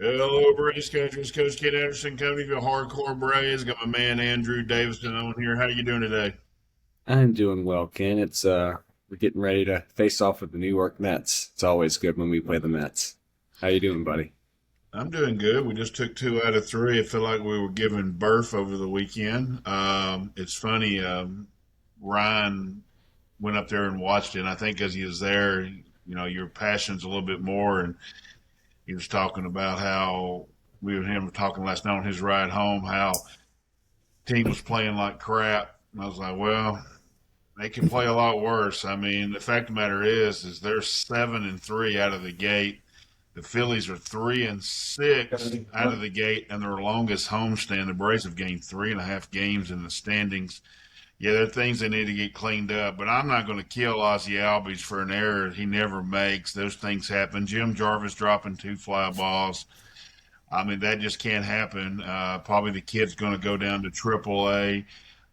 Hello, Braves Country. It's Coach Ken Anderson coming to you, Hardcore Braves. Got my man Andrew Davison on here. How you doing today? I'm doing well, Ken. We're getting ready to face off with the New York Mets. It's always good when we play the Mets. How you doing, buddy? I'm doing good. We just took 2 out of 3. I feel like we were giving birth over the weekend. It's funny. Ryan went up there and watched it. And I think as he was there, your passion's a little bit more. And he was talking about how we and him were talking last night on his ride home, how team was playing like crap. And I was like, well, they can play a lot worse. I mean, the fact of the matter is they're 7-3 out of the gate. The Phillies are 3-6 out of the gate, and their longest homestand. The Braves have gained 3.5 games in the standings. Yeah, there are things that need to get cleaned up, but I'm not going to kill Ozzie Albies for an error he never makes. Those things happen. Jim Jarvis dropping 2 fly balls. I mean, that just can't happen. Probably the kid's going to go down to AAA.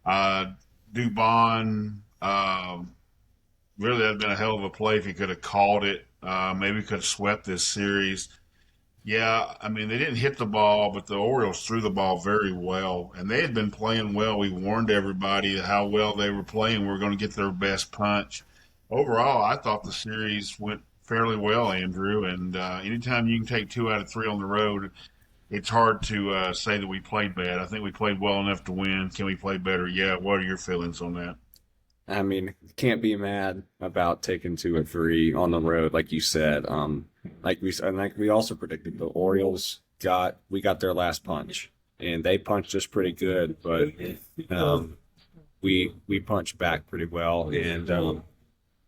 Uh, Dubon, really, that'd been a hell of a play if he could have called it. Maybe could have swept this series. Yeah, I mean, they didn't hit the ball, but the Orioles threw the ball very well, and they had been playing well. We warned everybody how well they were playing. We were going to get their best punch. Overall, I thought the series went fairly well, Andrew. And anytime you can take 2 out of 3 on the road, it's hard to say that we played bad. I think we played well enough to win. Can we play better? Yeah. What are your feelings on that? I mean, can't be mad about taking 2 or 3 on the road, like you said. Like we also predicted, the Orioles got their last punch, and they punched us pretty good, but um, we punched back pretty well, and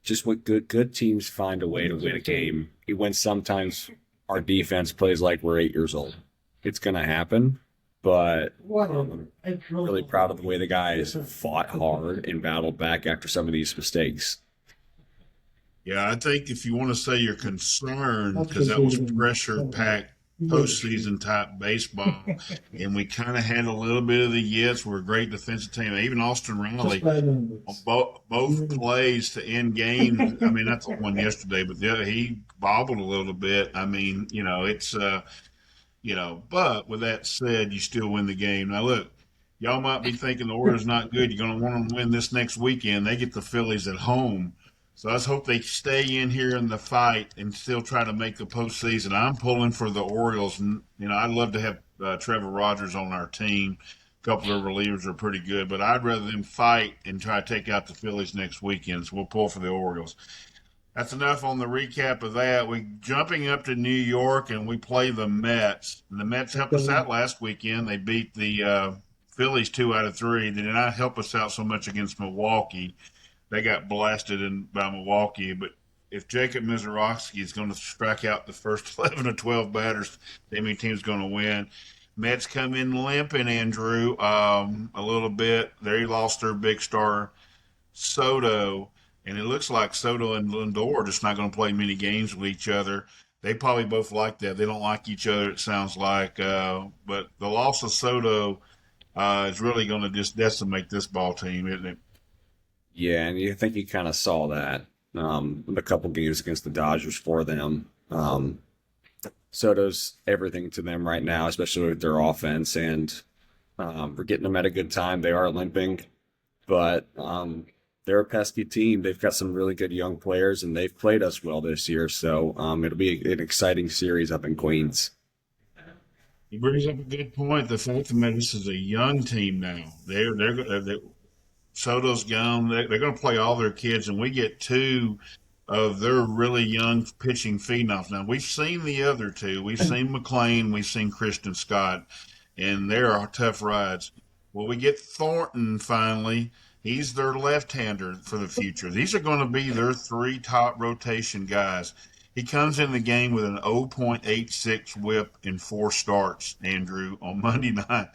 just what good teams find a way to win a game. When sometimes our defense plays like we're 8 years old. It's gonna happen, but really proud of the way the guys fought hard and battled back after some of these mistakes. Yeah, I think if you want to say you're concerned, because that was pressure packed postseason type baseball, and we kind of had a little bit of the yips. We're a great defensive team. Even Austin Riley on both plays to end games. I mean, that's the one yesterday, but he bobbled a little bit. I mean, but with that said, you still win the game. Now, look, y'all might be thinking the Orioles not good. You're going to want them to win this next weekend. They get the Phillies at home. So let's hope they stay in here in the fight and still try to make the postseason. I'm pulling for the Orioles. I'd love to have Trevor Rogers on our team. A couple of relievers are pretty good, but I'd rather them fight and try to take out the Phillies next weekend. So we'll pull for the Orioles. That's enough on the recap of that. We jumping up to New York and we play the Mets. And the Mets helped us out last weekend. They beat the Phillies 2 out of 3. They did not help us out so much against Milwaukee. They got blasted by Milwaukee. But if Jacob Mizorowski is going to strike out the first 11 or 12 batters, the enemy team's going to win. Mets come in limping, Andrew, a little bit. They lost their big star Soto, and it looks like Soto and Lindor are just not going to play many games with each other. They probably both like that. They don't like each other, it sounds like. But the loss of Soto is really going to just decimate this ball team, isn't it? Yeah, and you think you kind of saw that in a couple games against the Dodgers for them. Soto's everything to them right now, especially with their offense, and we're getting them at a good time. They are limping, but they're a pesky team. They've got some really good young players, and they've played us well this year. So it'll be an exciting series up in Queens. He brings up a good point. The fact that this is a young team now. They're Soto's gone. They're going to play all their kids, and we get two of their really young pitching phenoms. Now we've seen the other two. We've seen McLean. We've seen Christian Scott, and they are tough rides. Well, we get Thornton finally. He's their left-hander for the future. These are going to be their 3 top rotation guys. He comes in the game with an 0.86 whip in 4 starts, Andrew, on Monday night.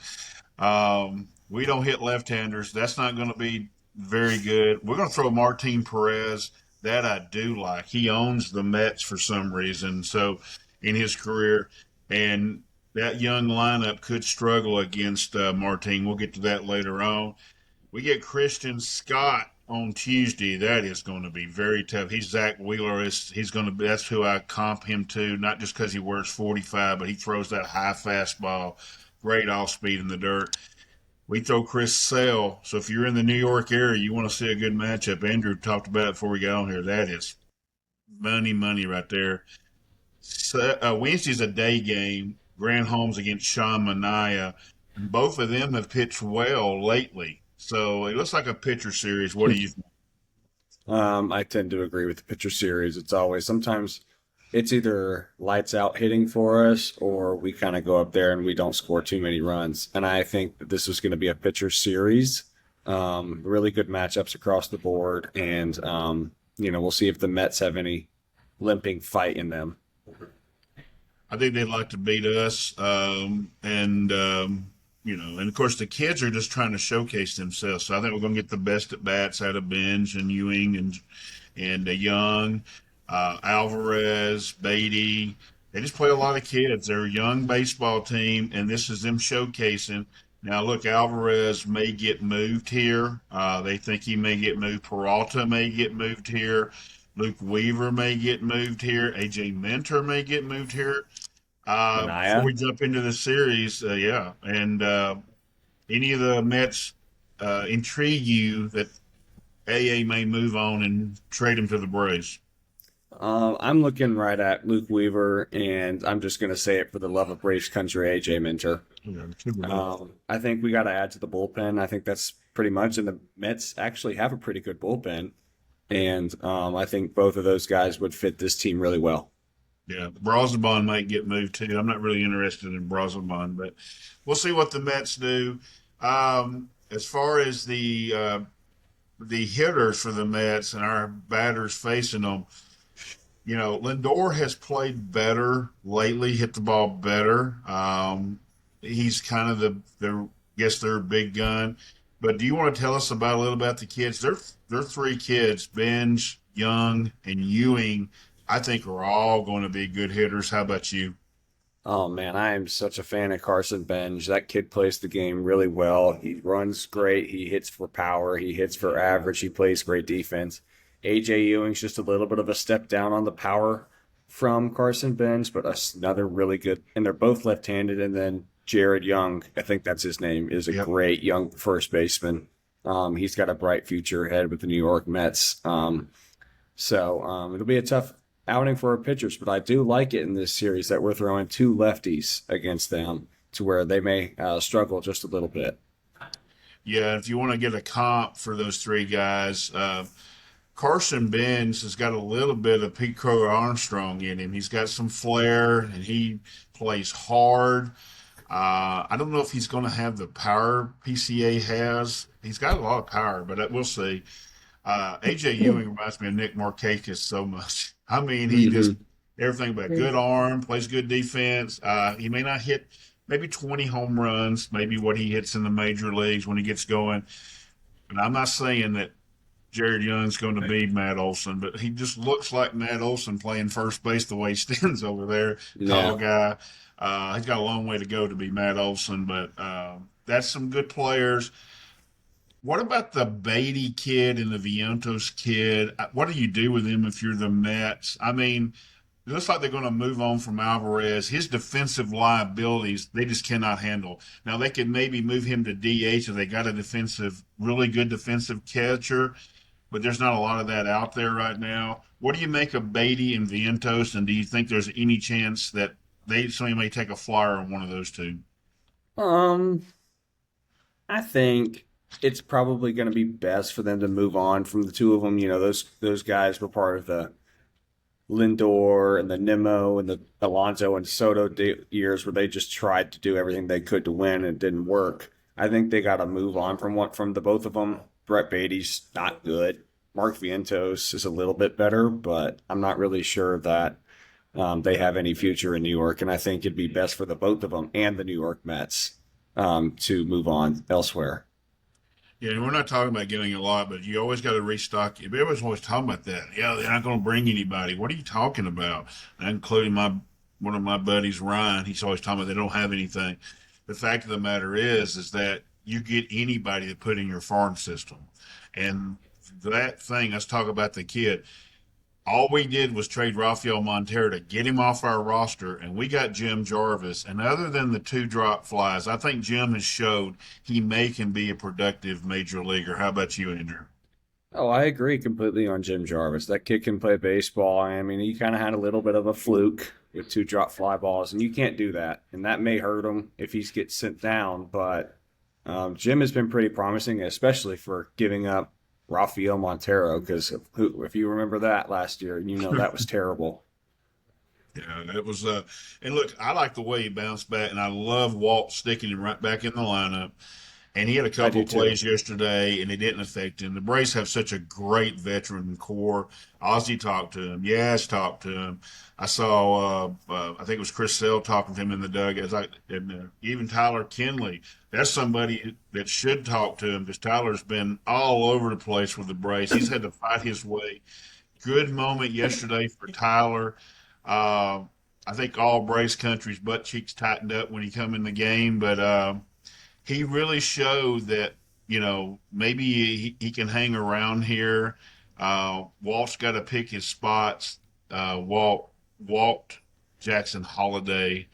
We don't hit left-handers. That's not going to be very good. We're going to throw Martin Perez. That I do like. He owns the Mets for some reason. So in his career, and that young lineup could struggle against Martin. We'll get to that later on. We get Christian Scott. on Tuesday, that is going to be very tough. He's Zach Wheeler. He's going to be, that's who I comp him to, not just because he wears 45, but he throws that high fastball, great off speed in the dirt. We throw Chris Sale. So if you're in the New York area, you want to see a good matchup. Andrew talked about it before we got on here. That is money right there. So, Wednesday's a day game. Grant Holmes against Sean Mania. And both of them have pitched well lately. So it looks like a pitcher series. What do you think? I tend to agree with the pitcher series. It's always sometimes it's either lights out hitting for us or we kind of go up there and we don't score too many runs. And I think that this is going to be a pitcher series. Really good matchups across the board. And, we'll see if the Mets have any limping fight in them. I think they'd like to beat us. And of course the kids are just trying to showcase themselves. So I think we're going to get the best at bats out of Benj and Ewing and Young, Alvarez, Beatty. They just play a lot of kids. They're a young baseball team, and this is them showcasing. Now, look, Alvarez may get moved here. They think he may get moved. Peralta may get moved here. Luke Weaver may get moved here. AJ Minter may get moved here. Before Anaya? we jump into the series, yeah. And any of the Mets intrigue you that AA may move on and trade him to the Braves? I'm looking right at Luke Weaver, and I'm just going to say it for the love of Braves country, AJ Minter. Yeah, I think we got to add to the bullpen. I think that's pretty much, and the Mets actually have a pretty good bullpen. And I think both of those guys would fit this team really well. yeah. Brazelbon might get moved too. I'm not really interested in Brazelbon, but we'll see what the Mets do. As far as the hitters for the Mets and our batters facing them, Lindor has played better lately, hit the ball better. He's kind of guess they're a big gun. But do you want to tell us about a little about the kids? They're three kids, Benj, Young, and Ewing. I think are all going to be good hitters. How about you? Oh man, I am such a fan of Carson Benj. That kid plays the game really well. He runs great. He hits for power. He hits for average. He plays great defense. AJ Ewing's just a little bit of a step down on the power from Carson Benj, but another really good. And they're both left-handed. And then Jared Young, I think that's his name, is a Yep. great young first baseman. He's got a bright future ahead with the New York Mets. It'll be a tough outing for our pitchers, but I do like it in this series that we're throwing two lefties against them to where they may struggle just a little bit. Yeah, if you want to get a comp for those three guys, Carson Benz has got a little bit of Pete Crow Armstrong in him. He's got some flair and he plays hard. I don't know if he's going to have the power PCA has. He's got a lot of power, but we'll see. AJ Ewing reminds me of Nick Markakis so much. I mean, he just everything but good arm, plays good defense. He may not hit maybe 20 home runs, maybe what he hits in the major leagues when he gets going. But I'm not saying that Jared Young's going to be Matt Olson, but he just looks like Matt Olson playing first base the way he stands over there. Tall guy. He's got a long way to go to be Matt Olson, but that's some good players. What about the Beatty kid and the Vientos kid? What do you do with them if you're the Mets? I mean, it looks like they're going to move on from Alvarez. His defensive liabilities, they just cannot handle. Now, they could maybe move him to DH if they got a really good defensive catcher, but there's not a lot of that out there right now. What do you make of Beatty and Vientos, and do you think there's any chance that somebody may take a flyer on one of those two? Um, I think it's probably going to be best for them to move on from the two of them. Those guys were part of the Lindor and the Nimmo and the Alonso and Soto years where they just tried to do everything they could to win and it didn't work. I think they got to move on from the both of them. Brett Beatty's not good. Mark Vientos is a little bit better, but I'm not really sure that they have any future in New York. And I think it'd be best for the both of them and the New York Mets to move on elsewhere. Yeah, and we're not talking about getting a lot, but you always got to restock. Everyone's always talking about that. Yeah, they're not going to bring anybody. What are you talking about? Including one of my buddies, Ryan. He's always talking about they don't have anything. The fact of the matter is that you get anybody to put in your farm system, and that thing, let's talk about the kid. All we did was trade Rafael Montero to get him off our roster, and we got Jim Jarvis. And other than the two drop flies, I think Jim has showed he can be a productive major leaguer. How about you, Andrew? Oh, I agree completely on Jim Jarvis. That kid can play baseball. I mean, he kind of had a little bit of a fluke with two drop fly balls, and you can't do that. And that may hurt him if he gets sent down. But Jim has been pretty promising, especially for giving up Rafael Montero, because if you remember that last year, you know that was terrible. Yeah, it was. And look, I like the way he bounced back, and I love Walt sticking him right back in the lineup. And he had a I couple do too. plays yesterday, and it didn't affect him. The Braves have such a great veteran core. Ozzie talked to him. Yaz talked to him. I saw, I think it was Chris Sale talking to him in the dugout. And even Tyler Kinley. That's somebody that should talk to him because Tyler's been all over the place with the Braves. He's had to fight his way. Good moment yesterday for Tyler. Uh, I think all Braves country's butt cheeks tightened up when he come in the game, but he really showed that maybe he can hang around here. Walt's got to pick his spots. Walt Jackson Holiday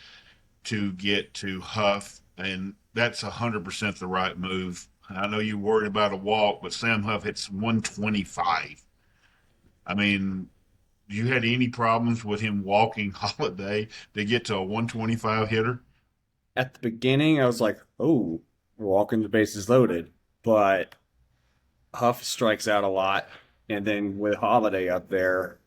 to get to Huff, and that's 100% the right move. I know you're worried about a walk, but Sam Huff hits 125. I mean, you had any problems with him walking Holiday to get to a 125 hitter? At the beginning, I was like, oh, we're walking the bases loaded. But Huff strikes out a lot. And then with Holiday up there,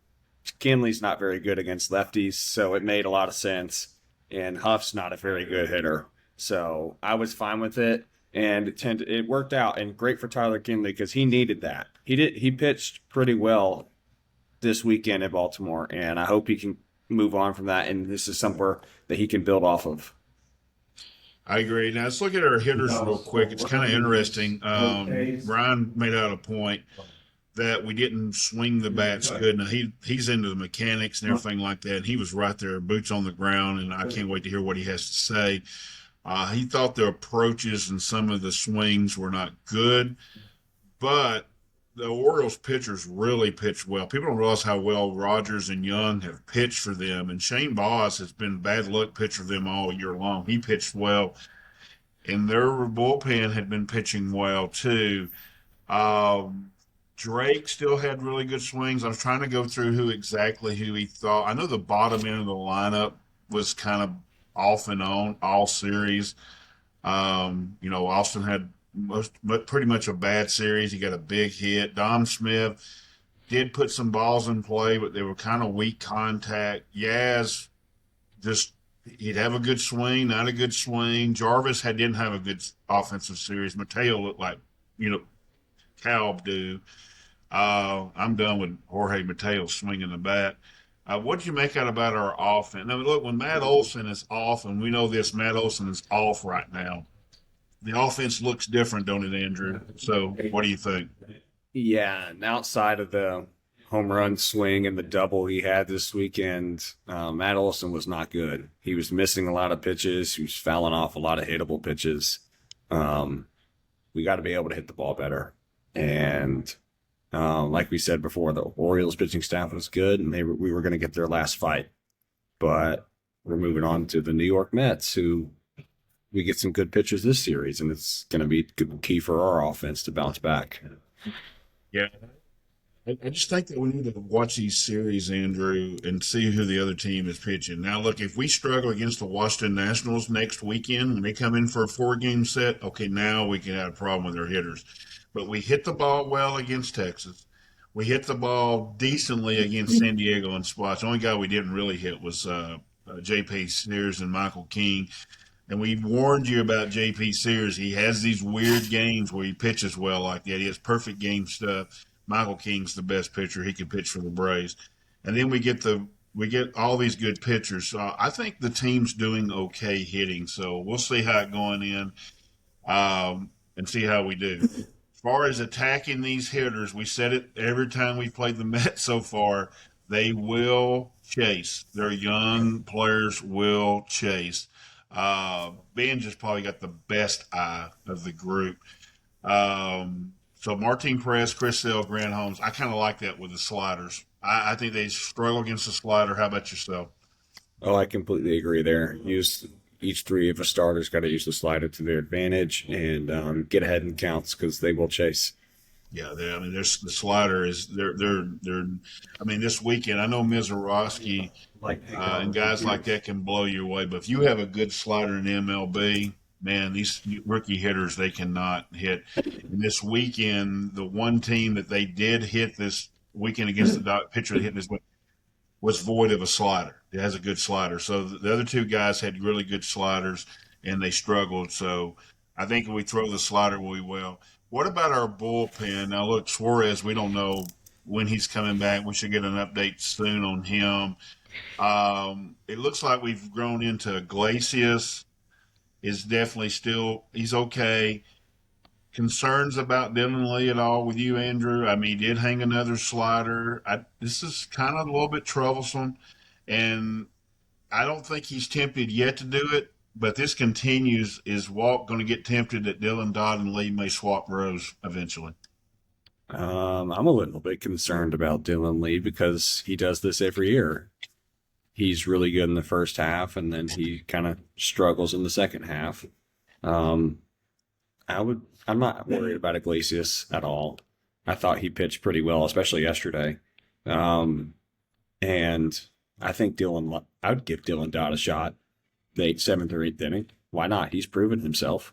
Kinley's not very good against lefties, so it made a lot of sense. And Huff's not a very good hitter. So I was fine with it. And it worked out, and great for Tyler Kinley because he needed that. He pitched pretty well this weekend at Baltimore, and I hope he can move on from that. And this is somewhere that he can build off of. I agree. Now let's look at our hitters real quick. It's kind of interesting. Brian made out a point that we didn't swing the bats good. Now he's into the mechanics and everything like that. And he was right there, boots on the ground, and I can't wait to hear what he has to say. He thought the approaches and some of the swings were not good, but the Orioles pitchers really pitched well. People don't realize how well Rogers and Young have pitched for them. And Shane Boss has been bad luck pitcher for them all year long. He pitched well. And their bullpen had been pitching well too. Um, Drake still had really good swings. I was trying to go through who he thought. I know the bottom end of the lineup was kind of off and on all series. Austin had pretty much a bad series. He got a big hit. Dom Smith did put some balls in play, but they were kind of weak contact. Yaz just he'd have a good swing, not a good swing. Jarvis didn't have a good offensive series. Mateo looked like Calb do. I'm done with Jorge Mateo swinging the bat. What did you make out about our offense? Now, look, when Matt Olson is off, and we know this, Matt Olson is off right now. The offense looks different, don't it, Andrew? So, what do you think? Yeah, and outside of the home run swing and the double he had this weekend, Matt Olson was not good. He was missing a lot of pitches. He was fouling off a lot of hittable pitches. We got to be able to hit the ball better. And like we said before, the Orioles pitching staff was good, and we were going to get their last fight. But we're moving on to the New York Mets, who we get some good pitchers this series, and it's going to be key for our offense to bounce back. Yeah. I just think that we need to watch these series, Andrew, and see who the other team is pitching. Now, look, if we struggle against the Washington Nationals next weekend when they come in for a 4-game set, okay, now we can have a problem with our hitters. But we hit the ball well against Texas. We hit the ball decently against San Diego and spots. The only guy we didn't really hit was J.P. Sears and Michael King. And we warned you about J.P. Sears. He has these weird games where he pitches well like that. He has perfect game stuff. Michael King's the best pitcher. He can pitch for the Braves. And then we get all these good pitchers. So I think the team's doing okay hitting. So we'll see how it going in and see how we do. As far as attacking these hitters, we said it every time we've played the Mets so far, they will chase. Their young players will chase. Ben just probably got the best eye of the group. So Martin Perez, Chris Sale, Grant Holmes. I kind of like that with the sliders. I think they struggle against the slider. How about yourself? Oh, I completely agree there. Use each three of the starters got to use the slider to their advantage and get ahead in counts because they will chase. Yeah, I mean, there's the slider is they're. I mean, this weekend I know Mizorowski and guys like that can blow you away, but if you have a good slider in MLB, man, these rookie hitters they cannot hit. And this weekend, the one team that they did hit this weekend against the pitcher that hit this was void of a slider. It has a good slider. So the other two guys had really good sliders, and they struggled. So I think if we throw the slider, we will. What about our bullpen? Now, look, Suarez, we don't know when he's coming back. We should get an update soon on him. It looks like we've grown into Iglesias. Is definitely still he's okay. Concerns about Dylan Lee at all with you, Andrew? I mean, he did hang another slider. This is kind of a little bit troublesome, and I don't think he's tempted yet to do it. But this continues. Is Walt going to get tempted that Dylan Dodd and Lee may swap rows eventually? I'm a little bit concerned about Dylan Lee because he does this every year. He's really good in the first half, and then he kind of struggles in the second half. Um, I'm not worried about Iglesias at all. I thought he pitched pretty well, especially yesterday. Um, and I think I would give Dylan Dodd a shot. The eighth, seventh, or eighth inning. Why not? He's proven himself.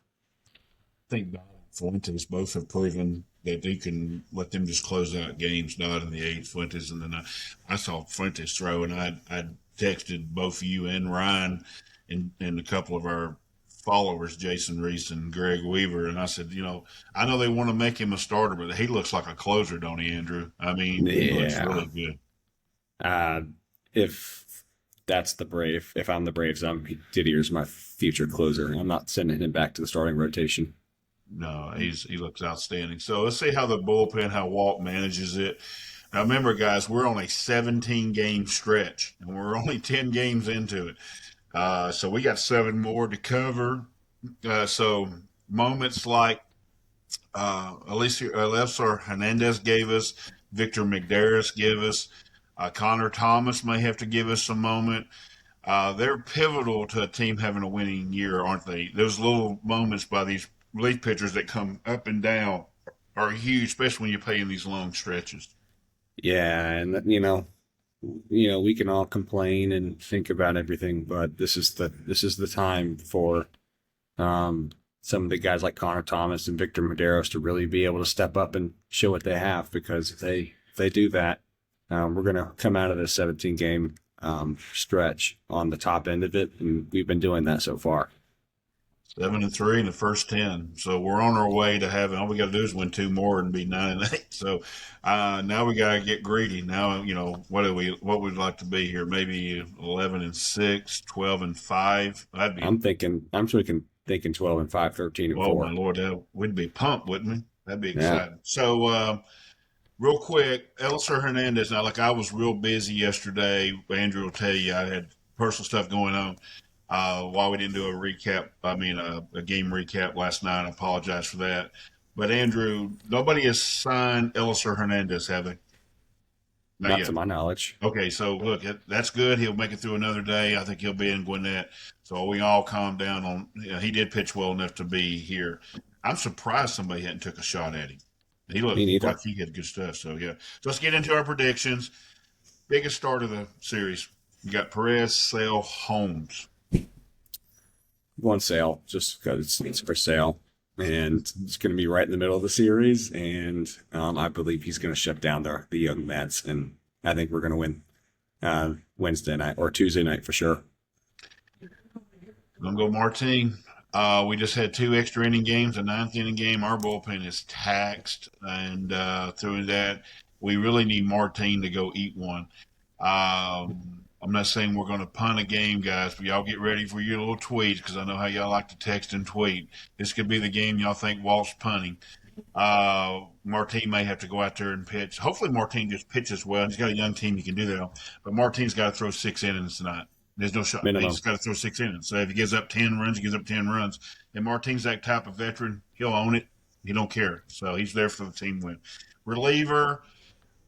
I think Dodd and Fuentes both have proven that they can let them just close out games. Dodd in the eighth, Fuentes in the ninth. I saw Fuentes throw, and I texted both you and Ryan and a couple of our followers, Jason Reese and Greg Weaver, and I said, I know they want to make him a starter, but he looks like a closer, don't he, Andrew? I mean, he looks Yeah. really good. Uh, if that's the Brave, if I'm the Braves, Didier's my future closer. I'm not sending him back to the starting rotation. No, he looks outstanding. So let's see how the bullpen, how Walt manages it. Now remember, guys, we're on a 17 game stretch, and we're only 10 games into it. So we got 7 more to cover. So moments like Alessio Hernandez gave us, Victor McDaris gave us, Connor Thomas may have to give us a moment. They're pivotal to a team having a winning year, aren't they? Those little moments by these relief pitchers that come up and down are huge, especially when you're playing these long stretches. Yeah, and we can all complain and think about everything, but this is the time for some of the guys like Connor Thomas and Victor Medeiros to really be able to step up and show what they have. Because if they do that, we're gonna come out of this 17 game stretch on the top end of it, and we've been doing that so far. 7-3 in the first 10. So we're on our way to having, all we got to do is win 2 more and be 9-8. So now we got to get greedy. Now, what we'd like to be here? Maybe 11-6, 12-5. I'm thinking 12-5, 13-4. Oh, my Lord, we'd be pumped, wouldn't we? That'd be Yeah. exciting. So, real quick, Elser Hernandez. Now, like I was real busy yesterday. Andrew will tell you I had personal stuff going on. Why we didn't do a recap, a game recap last night. I apologize for that. But Andrew, nobody has signed Elser Hernandez, have they? Not to my knowledge. Okay, so look, that's good. He'll make it through another day. I think he'll be in Gwinnett. So we all calm down on. He did pitch well enough to be here. I'm surprised somebody hadn't took a shot at him. He looked Me neither. like he had good stuff. So yeah, so let's get into our predictions. Biggest start of the series. We got Perez, Sale, Holmes. One sale, just because it's for sale, and it's going to be right in the middle of the series. And I believe he's going to shut down the young Mets, and I think we're going to win Wednesday night or Tuesday night for sure. I'm gonna go Martin. We just had 2 extra inning games, a 9th inning game. Our bullpen is taxed, and through that, we really need Martin to go eat one. I'm not saying we're going to punt a game, guys, but y'all get ready for your little tweets because I know how y'all like to text and tweet. This could be the game y'all think Walt's punting. Martin may have to go out there and pitch. Hopefully, Martin just pitches well. He's got a young team; he can do that. But Martin's got to throw 6 innings tonight. There's no shot. Minimum. He's got to throw 6 innings. So if he gives up 10 runs, he gives up 10 runs. And Martin's that type of veteran; he'll own it. He don't care. So he's there for the team win. Reliever,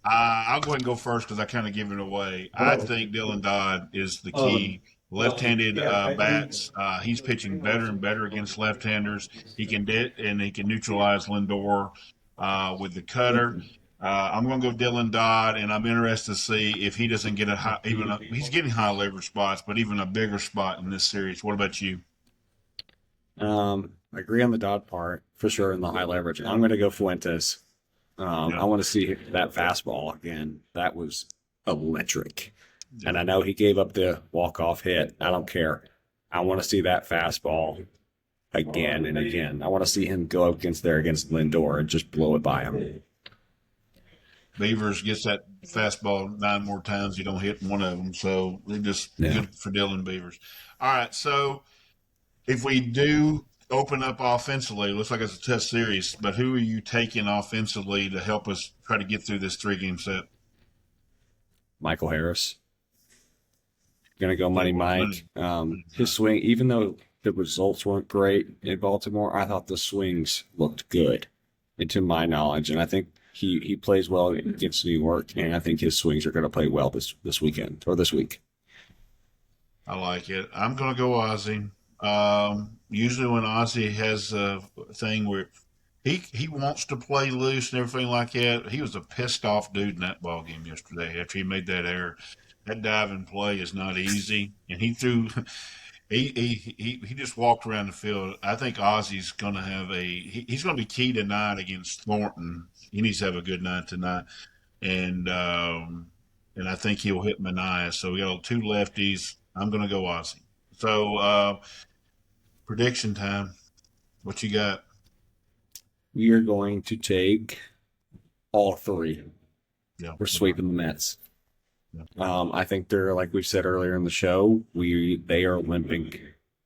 I'll go ahead and go first because I kind of give it away. I think Dylan Dodd is the key. Left-handed bats. He's pitching better and better against left-handers. He can neutralize Lindor with the cutter. I'm going to go Dylan Dodd, and I'm interested to see if he doesn't get he's getting high leverage spots, but even a bigger spot in this series. What about you? I agree on the Dodd part for sure in the high leverage. I'm going to go Fuentes. I want to see that fastball again. That was electric. Yeah. And I know he gave up the walk-off hit. I don't care. I want to see that fastball again and again. I want to see him go up against Lindor and just blow it by him. Beavers gets that fastball 9 more times. You don't hit one of them. So they just good for Dylan Beavers. All right. So if we do open up offensively, looks like it's a test series, but who are you taking offensively to help us try to get through this 3-game set? Michael Harris. Going to go Money Mike. His swing, even though the results weren't great in Baltimore, I thought the swings looked good, to my knowledge. And I think he plays well against New York, and I think his swings are going to play well this weekend or this week. I like it. I'm going to go Ozzie. Usually when Ozzie has a thing where he wants to play loose and everything like that, he was a pissed off dude in that ball game yesterday after he made that error. That diving play is not easy, and he threw. He just walked around the field. I think Ozzie's going to have he's going to be key tonight against Thornton. He needs to have a good night tonight, and I think he'll hit Manaea. So we got 2 lefties. I'm going to go Ozzie. So prediction time. What you got? We are going to take all 3. Yeah, we're sweeping the Mets. I think they're, like we said earlier in the show, they are limping,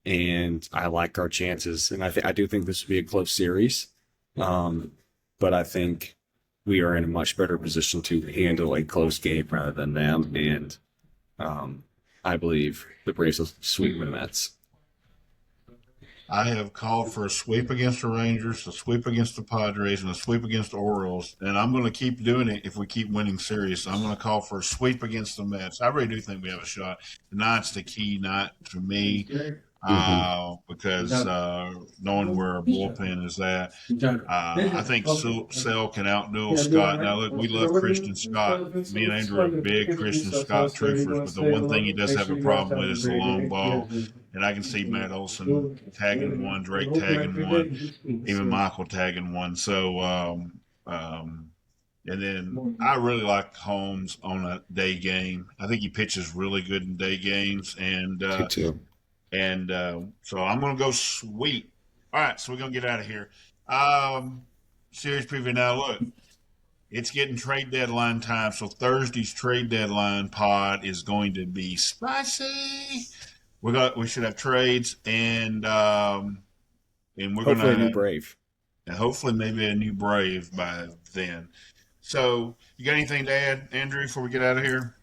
and I like our chances. And I do think this will be a close series, but I think we are in a much better position to handle a close game rather than them. And I believe the Braves will sweep the Mets. I have called for a sweep against the Rangers, a sweep against the Padres, and a sweep against the Orioles. And I'm going to keep doing it if we keep winning series. So I'm going to call for a sweep against the Mets. I really do think we have a shot. Tonight's the key night for me because knowing where our bullpen is at. I think Sale can outduel Scott. Now, look, we love Christian Scott. Me and Andrew are big Christian Scott truthers, but the one thing he does have a problem with is the long ball. And I can see Matt Olson tagging one, Drake tagging one, even Michael tagging one. So, and then I really like Holmes on a day game. I think he pitches really good in day games. And so I'm going to go sweep. All right, so we're going to get out of here. Series preview now. Look, it's getting trade deadline time. So Thursday's trade deadline pod is going to be spicy. We should have trades and we're going to a new Brave, and hopefully maybe a new Brave by then. So you got anything to add, Andrew, before we get out of here?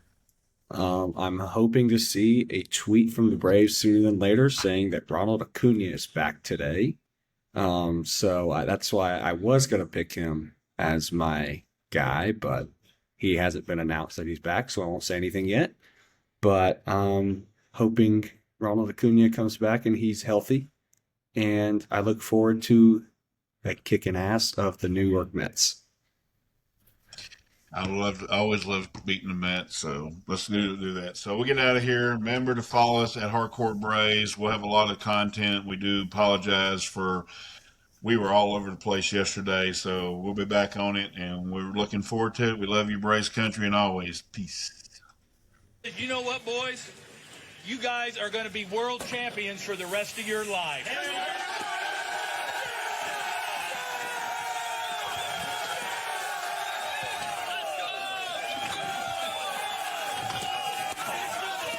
I'm hoping to see a tweet from the Braves sooner than later saying that Ronald Acuna is back today. So that's why I was going to pick him as my guy, but he hasn't been announced that he's back, so I won't say anything yet. But hoping Ronald Acuna comes back and he's healthy. And I look forward to that kicking ass of the New York Mets. I always love beating the Mets, so let's do that. So we'll get out of here. Remember to follow us at Hardcore Braves. We'll have a lot of content. We do apologize we were all over the place yesterday, so we'll be back on it, and we're looking forward to it. We love you, Braves country, and always peace. You know what, boys? You guys are going to be world champions for the rest of your life.